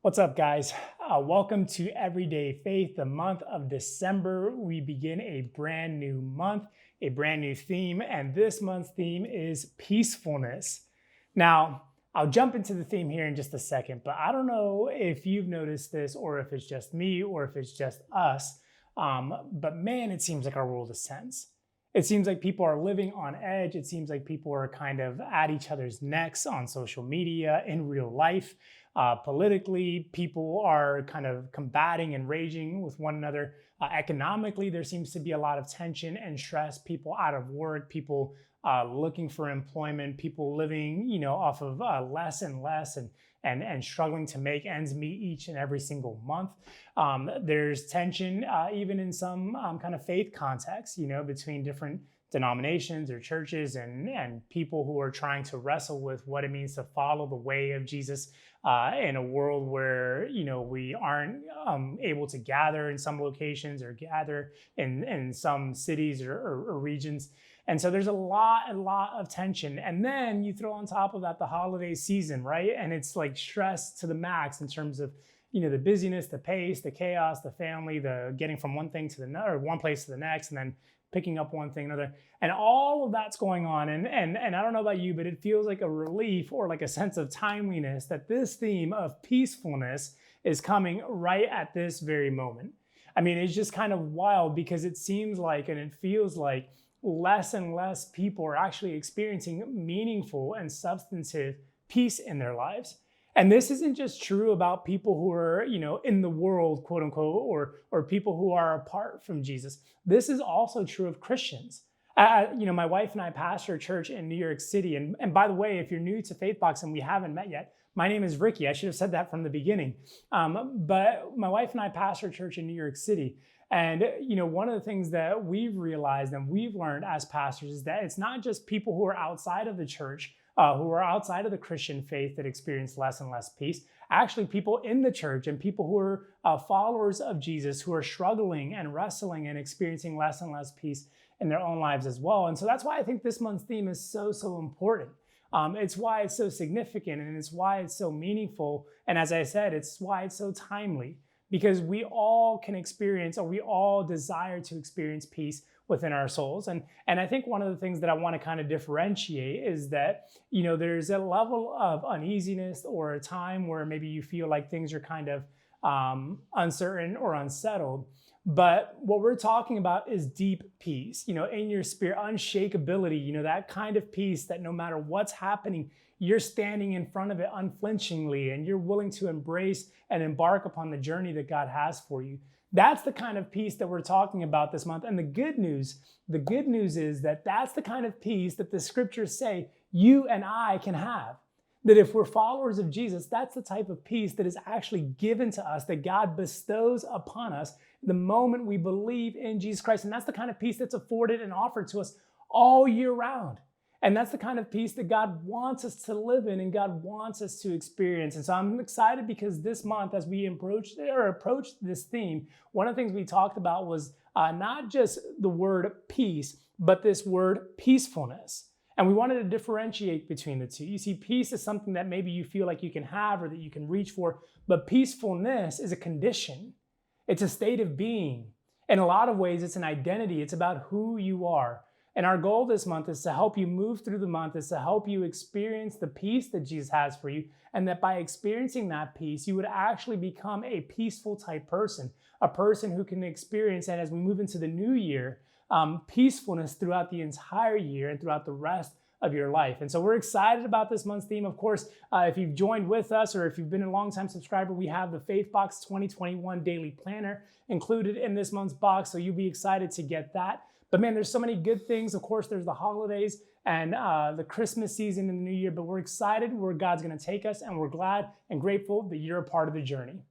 What's up, guys? Welcome to Everyday Faith, the month of December. We begin a brand new month, a brand new theme, and this month's theme is peacefulness. Now, I'll jump into the theme here in just a second, but I don't know if you've noticed this or if it's just me or if it's just us. But man, it seems like our world is tense. It seems like people are living on edge. It seems like people are kind of at each other's necks on social media, in real life. Politically, people are kind of combating and raging with one another. Economically, there seems to be a lot of tension and stress. People out of work, people looking for employment, people living, off of less and less, and struggling to make ends meet each and every single month. There's tension even in some kind of faith context, between different denominations or churches and people who are trying to wrestle with what it means to follow the way of Jesus in a world where we aren't able to gather in some locations or gather in some cities or regions. And so there's a lot of tension. And then you throw on top of that the holiday season, right? And it's like stress to the max in terms of the busyness, the pace, the chaos, the family, the getting from one thing to the or one place to the next, and then picking up one thing another, and all of that's going on. And I don't know about you, but it feels like a relief or like a sense of timeliness that this theme of peacefulness is coming right at this very moment. I mean, it's just kind of wild because it seems like and it feels like less and less people are actually experiencing meaningful and substantive peace in their lives. And this isn't just true about people who are, in the world, quote unquote, or people who are apart from Jesus. This is also true of Christians. My wife and I pastor a church in New York City. And by the way, if you're new to Faithbox and we haven't met yet, my name is Ricky. I should have said that from the beginning. But my wife and I pastor a church in New York City. And, one of the things that we've realized and we've learned as pastors is that it's not just people who are outside of the church, who are outside of the Christian faith that experience less and less peace. Actually, people in the church and people who are followers of Jesus who are struggling and wrestling and experiencing less and less peace in their own lives as well. And so that's why I think this month's theme is so important. It's why it's so significant and it's why it's so meaningful. And as I said, it's why it's so timely, because we all can experience, or we all desire to experience peace within our souls. And I think one of the things that I want to kind of differentiate is that, there's a level of uneasiness or a time where maybe you feel like things are kind of uncertain or unsettled. But what we're talking about is deep peace, in your spirit, unshakability, that kind of peace that no matter what's happening, you're standing in front of it unflinchingly and you're willing to embrace and embark upon the journey that God has for you. That's the kind of peace that we're talking about this month. And the good news is that that's the kind of peace that the scriptures say you and I can have. That if we're followers of Jesus, that's the type of peace that is actually given to us, that God bestows upon us the moment we believe in Jesus Christ. And that's the kind of peace that's afforded and offered to us all year round. And that's the kind of peace that God wants us to live in and God wants us to experience. And so I'm excited because this month, as we approached this theme, one of the things we talked about was not just the word peace, but this word peacefulness. And we wanted to differentiate between the two. You see, peace is something that maybe you feel like you can have or that you can reach for, but peacefulness is a condition. It's a state of being. In a lot of ways, it's an identity. It's about who you are. And our goal this month is to help you move through the month, is to help you experience the peace that Jesus has for you, and that by experiencing that peace, you would actually become a peaceful type person, a person who can experience, and as we move into the new year, peacefulness throughout the entire year and throughout the rest of your life. And so we're excited about this month's theme. Of course, if you've joined with us or if you've been a longtime subscriber, we have the Faithbox 2021 Daily Planner included in this month's box, so you'll be excited to get that. But man, there's so many good things. Of course, there's the holidays and the Christmas season and the new year, but we're excited where God's going to take us, and we're glad and grateful that you're a part of the journey.